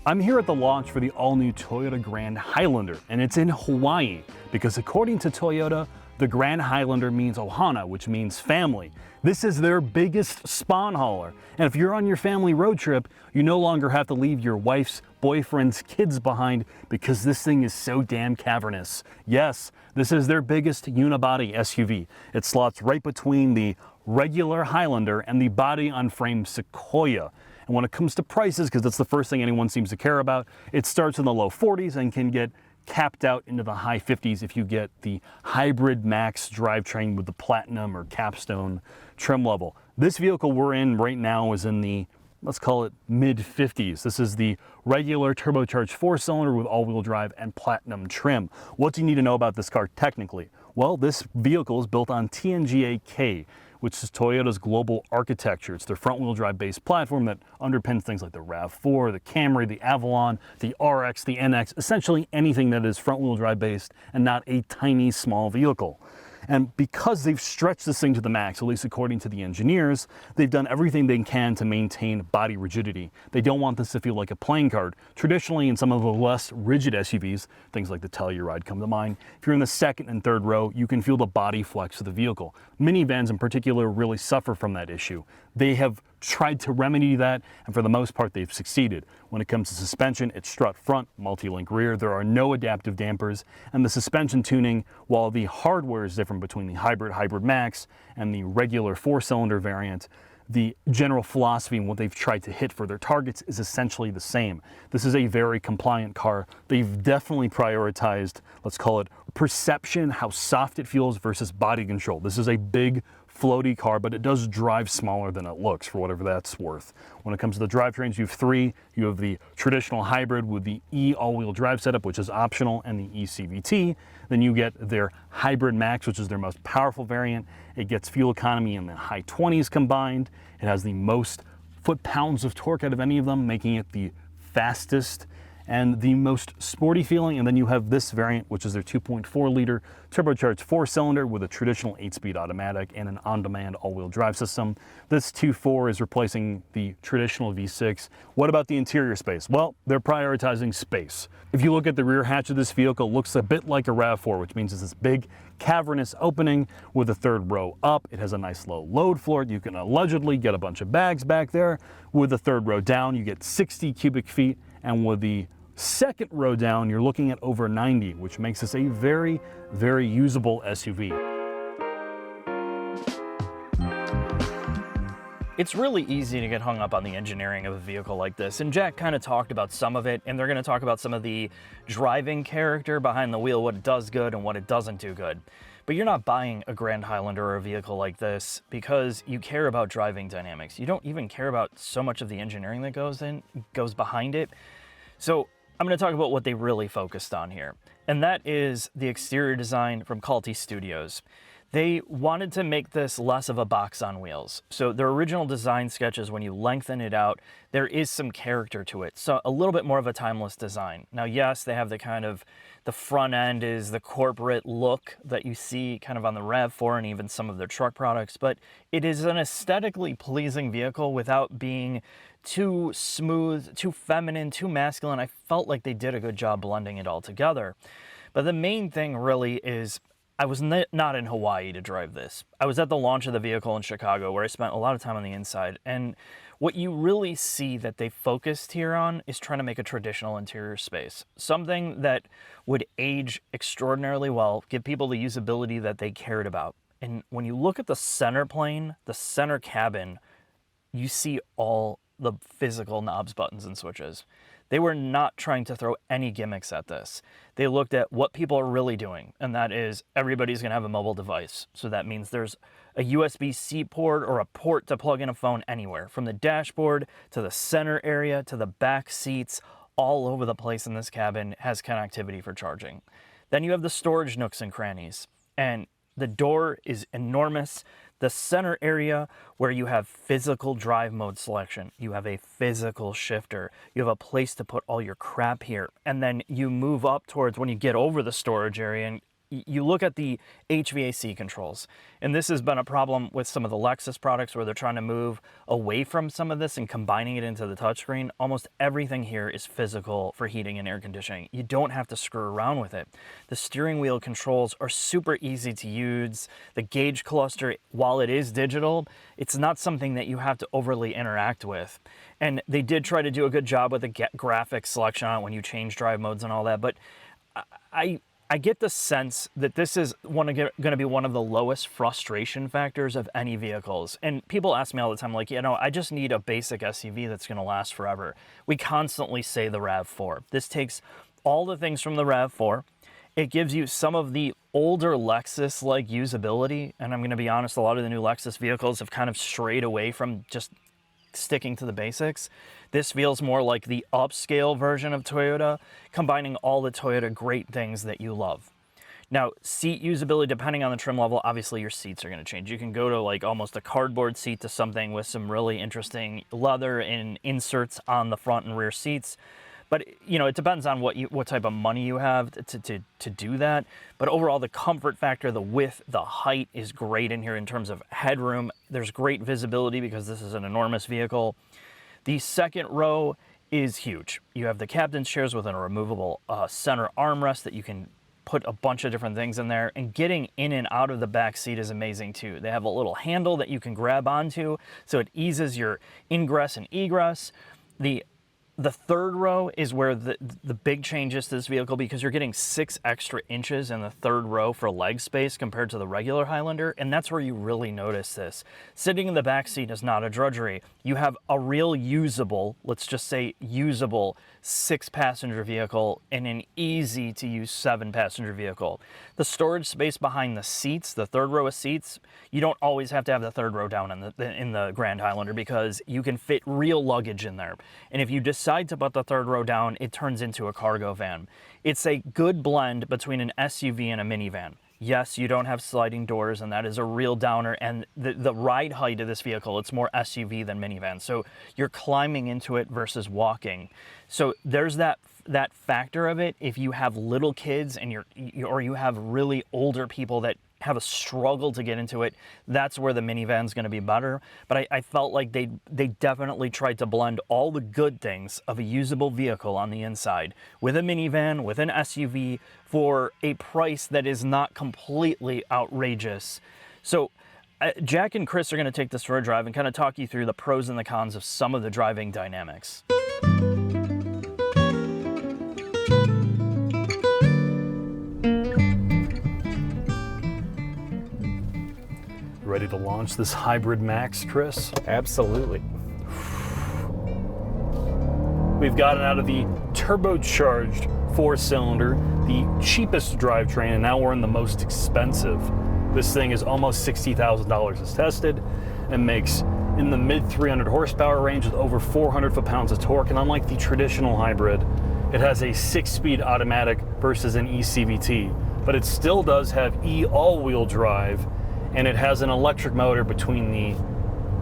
I'm here at the launch for the all-new Toyota Grand Highlander, and it's in Hawaii because according to Toyota, the Grand Highlander means ohana, which means family. This is their biggest spawn hauler, and if you're on your family road trip, you no longer have to leave your wife's, boyfriend's kids behind because this thing is so damn cavernous. Yes, this is their biggest unibody SUV. It slots right between the regular Highlander and the body-on-frame Sequoia. And when it comes to prices, because that's the first thing anyone seems to care about, it starts in the low 40s and can get capped out into the high 50s if you get the Hybrid Max drivetrain with the Platinum or Capstone trim level. This vehicle we're in right now is in the, let's call it mid 50s. This is the regular turbocharged 4-cylinder with all-wheel drive and Platinum trim. What do you need to know about this car technically? Well, this vehicle is built on TNGA-K, which is Toyota's global architecture. It's their front-wheel drive based platform that underpins things like the RAV4, the Camry, the Avalon, the RX, the NX, essentially anything that is front-wheel drive based and not a tiny small vehicle. And because they've stretched this thing to the max, at least according to the engineers, they've done everything they can to maintain body rigidity. They don't want this to feel like a playing card. Traditionally, in some of the less rigid SUVs, things like the Telluride come to mind, if you're in the second and third row, you can feel the body flex of the vehicle. Minivans in particular really suffer from that issue. They have tried to remedy that, and for the most part, they've succeeded. When it comes to suspension, it's strut front, multi-link rear. There are no adaptive dampers, and the suspension tuning, while the hardware is different between the Hybrid Max and the regular 4-cylinder variant, the general philosophy and what they've tried to hit for their targets is essentially the same. This is a very compliant car. They've definitely prioritized, let's call it perception, how soft it feels versus body control. This is a big, floaty car, but it does drive smaller than it looks, for whatever that's worth. When it comes to the drivetrains, you have three. You have the traditional hybrid with the E all-wheel drive setup, which is optional, and the eCVT. Then you get their Hybrid Max, which is their most powerful variant. It gets fuel economy in the high 20s combined. It has the most foot-pounds of torque out of any of them, making it the fastest and the most sporty feeling. And then you have this variant, which is their 2.4-liter turbocharged 4-cylinder with a traditional 8-speed automatic and an on-demand all-wheel drive system. This 2.4 is replacing the traditional V6. What about the interior space? Well, they're prioritizing space. If you look at the rear hatch of this vehicle, it looks a bit like a RAV4, which means it's this big cavernous opening with a third row up. It has a nice low load floor. You can allegedly get a bunch of bags back there. With the third row down, you get 60 cubic feet, and with the second row down, you're looking at over 90, which makes this a very, very usable SUV. It's really easy to get hung up on the engineering of a vehicle like this, and Jack kind of talked about some of it, and they're going to talk about some of the driving character behind the wheel, what it does good and what it doesn't do good. But you're not buying a Grand Highlander or a vehicle like this because you care about driving dynamics. You don't even care about so much of the engineering that goes behind it. So I'm going to talk about what they really focused on here, and that is the exterior design from Calty Studios. They wanted to make this less of a box on wheels. So their original design sketches, when you lengthen it out, there is some character to it. So a little bit more of a timeless design. Now, yes, they have the front end is the corporate look that you see kind of on the RAV4 and even some of their truck products, but it is an aesthetically pleasing vehicle without being too smooth, too feminine, too masculine. I felt like they did a good job blending it all together. But the main thing really is I was not in Hawaii to drive this. I was at the launch of the vehicle in Chicago, where I spent a lot of time on the inside. And what you really see that they focused here on is trying to make a traditional interior space. Something that would age extraordinarily well, give people the usability that they cared about. And when you look at the center plane, the center cabin, you see all the physical knobs, buttons, and switches. They were not trying to throw any gimmicks at this. They looked at what people are really doing, and that is everybody's going to have a mobile device. So that means there's a USB-C port or a port to plug in a phone anywhere, from the dashboard to the center area to the back seats, all over the place in this cabin has connectivity for charging. Then you have the storage nooks and crannies, and the door is enormous. The center area where you have physical drive mode selection, you have a physical shifter, you have a place to put all your crap here, and then you move up towards when you get over the storage area and you look at the HVAC controls, and this has been a problem with some of the Lexus products where they're trying to move away from some of this and combining it into the touchscreen. Almost everything here is physical for heating and air conditioning. You don't have to screw around with it. The steering wheel controls are super easy to use. The gauge cluster, while it is digital, it's not something that you have to overly interact with. And they did try to do a good job with the graphics selection on it when you change drive modes and all that, but I get the sense that this is going to be one of the lowest frustration factors of any vehicles. And people ask me all the time, like, I just need a basic SUV that's going to last forever. We constantly say the RAV4. This takes all the things from the RAV4. It gives you some of the older Lexus-like usability. And I'm going to be honest, a lot of the new Lexus vehicles have kind of strayed away from just sticking to the basics. This feels more like the upscale version of Toyota, combining all the Toyota great things that you love. Now, seat usability, depending on the trim level, obviously your seats are going to change. You can go to like almost a cardboard seat to something with some really interesting leather and inserts on the front and rear seats. But it depends on what type of money you have to do that. But overall, the comfort factor, the width, the height is great in here in terms of headroom. There's great visibility because this is an enormous vehicle. The second row is huge. You have the captain's chairs with a removable center armrest that you can put a bunch of different things in there, and getting in and out of the back seat is amazing too. They have a little handle that you can grab onto, so it eases your ingress and egress. The third row is where the big change is to this vehicle, because you're getting 6 extra inches in the third row for leg space compared to the regular Highlander, and that's where you really notice this. Sitting in the back seat is not a drudgery. You have a real usable, let's just say usable, 6-passenger vehicle and an easy to use 7-passenger vehicle. The storage space behind the seats, the third row of seats, you don't always have to have the third row down in the Grand Highlander, because you can fit real luggage in there. And if you decide to put the third row down, it turns into a cargo van. It's a good blend between an SUV and a minivan. Yes, you don't have sliding doors, and that is a real downer. And the ride height of this vehicle, it's more SUV than minivan. So you're climbing into it versus walking. So there's that factor of it. If you have little kids and or you have really older people that have a struggle to get into it, that's where the minivan's going to be better. But I felt like they definitely tried to blend all the good things of a usable vehicle on the inside with a minivan, with an SUV, for a price that is not completely outrageous. So Jack and Chris are going to take this for a drive and kind of talk you through the pros and the cons of some of the driving dynamics. Ready to launch this hybrid Max, Chris? Absolutely. We've gotten out of the turbocharged 4-cylinder, the cheapest drivetrain, and now we're in the most expensive. This thing is almost $60,000 as tested and makes in the mid 300 horsepower range with over 400 foot-pounds of torque. And unlike the traditional hybrid, it has a 6-speed automatic versus an eCVT, but it still does have all-wheel drive, and it has an electric motor between the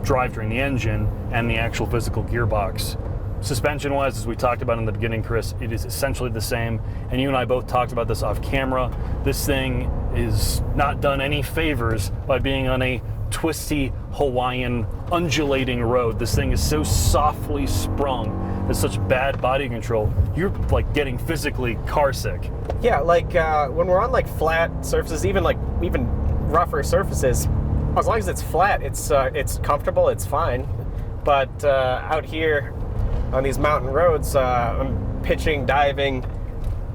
drivetrain, the engine, and the actual physical gearbox. Suspension-wise, as we talked about in the beginning, Chris, it is essentially the same, and you and I both talked about this off camera. This thing is not done any favors by being on a twisty Hawaiian undulating road. This thing is so softly sprung, has such bad body control, you're like getting physically car sick. Yeah, like when we're on like flat surfaces, even rougher surfaces, as long as it's flat, it's comfortable, it's fine. But out here on these mountain roads, I'm pitching, diving,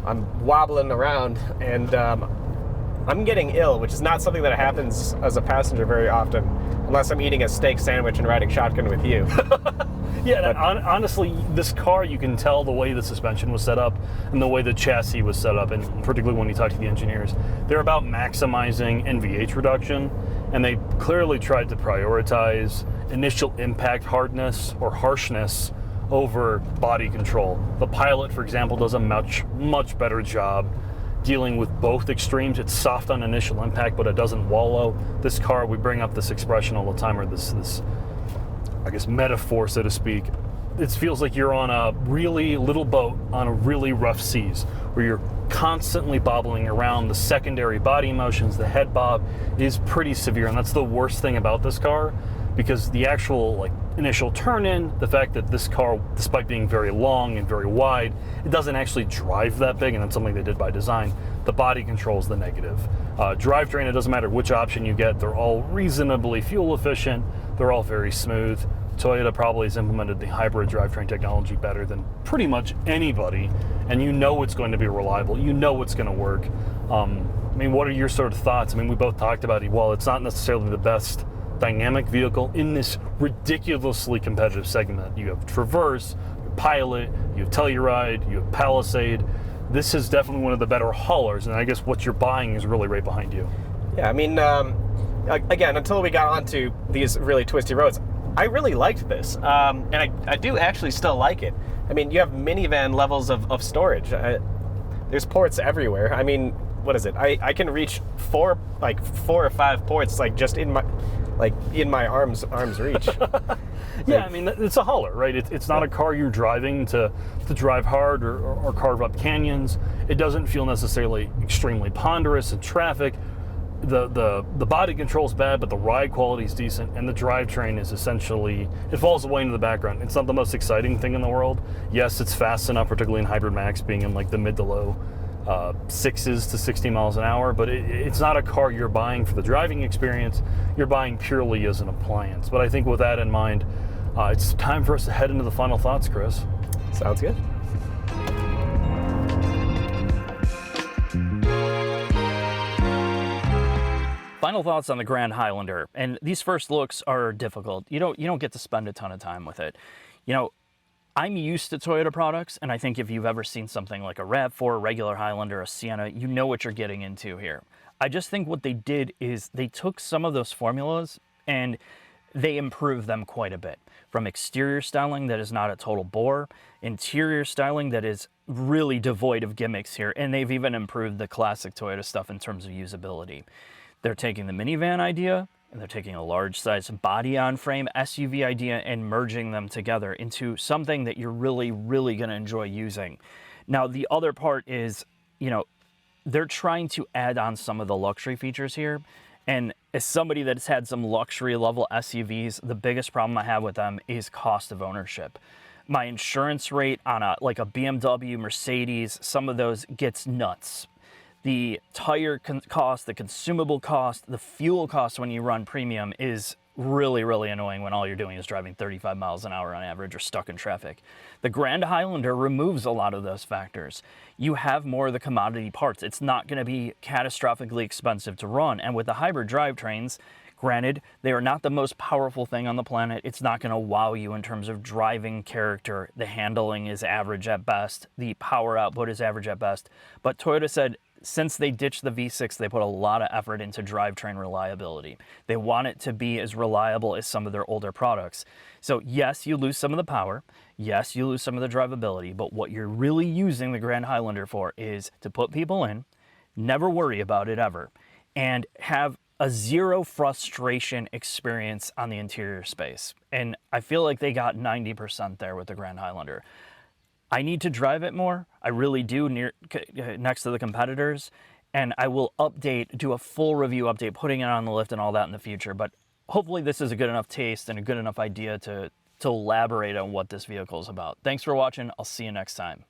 I'm wobbling around, and I'm getting ill, which is not something that happens as a passenger very often, unless I'm eating a steak sandwich and riding shotgun with you. Yeah, honestly, this car, you can tell the way the suspension was set up and the way the chassis was set up, and particularly when you talk to the engineers, they're about maximizing NVH reduction, and they clearly tried to prioritize initial impact hardness or harshness over body control. The Pilot, for example, does a much better job dealing with both extremes. It's soft on initial impact, but it doesn't wallow. This car, we bring up this expression all the time, or this I guess metaphor, so to speak. It feels like you're on a really little boat on a really rough seas, where you're constantly bobbling around. The secondary body motions, the head bob is pretty severe, and that's the worst thing about this car, because the actual like initial turn in, the fact that this car, despite being very long and very wide, it doesn't actually drive that big, and that's something they did by design. The body control is the negative. Drivetrain, it doesn't matter which option you get, they're all reasonably fuel efficient, they're all very smooth. Toyota probably has implemented the hybrid drivetrain technology better than pretty much anybody, and you know it's going to be reliable, you know it's going to work. I mean, what are your sort of thoughts? I mean, we both talked about it. While it's not necessarily the best dynamic vehicle in this ridiculously competitive segment, you have Traverse, you have Pilot, you have Telluride, you have Palisade. This is definitely one of the better haulers, and I guess what you're buying is really right behind you. Yeah, I mean, again, until we got onto these really twisty roads, I really liked this, and I do actually still like it. I mean, you have minivan levels of storage. There's ports everywhere. I mean, what is it? I can reach four or five ports like just in my arm's reach. Yeah, I mean, it's a hauler, right? It's not a car you're driving to drive hard or carve up canyons. It doesn't feel necessarily extremely ponderous in traffic. The body control's bad, but the ride quality is decent, and the drivetrain is essentially, it falls away into the background. It's not the most exciting thing in the world. Yes, it's fast enough, particularly in Hybrid Max, being in like the mid to low 6s to 60 miles an hour, but it's not a car you're buying for the driving experience. You're buying purely as an appliance. But I think with that in mind, it's time for us to head into the final thoughts, Chris. Sounds good. Final thoughts on the Grand Highlander, and these first looks are difficult. You don't get to spend a ton of time with it. You know, I'm used to Toyota products, and I think if you've ever seen something like a RAV4, a regular Highlander, a Sienna, you know what you're getting into here. I just think what they did is they took some of those formulas and they improved them quite a bit. From exterior styling that is not a total bore, interior styling that is really devoid of gimmicks here, and they've even improved the classic Toyota stuff in terms of usability. They're taking the minivan idea, and they're taking a large-size body-on-frame SUV idea and merging them together into something that you're really, really going to enjoy using. Now, the other part is, you know, they're trying to add on some of the luxury features here. And as somebody that's had some luxury-level SUVs, the biggest problem I have with them is cost of ownership. My insurance rate on a BMW, Mercedes, some of those gets nuts. The tire cost, the consumable cost, the fuel cost when you run premium is really, really annoying when all you're doing is driving 35 miles an hour on average or stuck in traffic. The Grand Highlander removes a lot of those factors. You have more of the commodity parts. It's not going to be catastrophically expensive to run. And with the hybrid drivetrains, granted, they are not the most powerful thing on the planet. It's not going to wow you in terms of driving character. The handling is average at best. The power output is average at best. But Toyota said, since they ditched the V6, they put a lot of effort into drivetrain reliability. They want it to be as reliable as some of their older products. So yes, you lose some of the power. Yes, you lose some of the drivability. But what you're really using the Grand Highlander for is to put people in, never worry about it ever, and have a zero frustration experience on the interior space. And I feel like they got 90% there with the Grand Highlander. I need to drive it more. I really do, next to the competitors. And I will do a full review update, putting it on the lift and all that in the future. But hopefully this is a good enough taste and a good enough idea to elaborate on what this vehicle is about. Thanks for watching. I'll see you next time.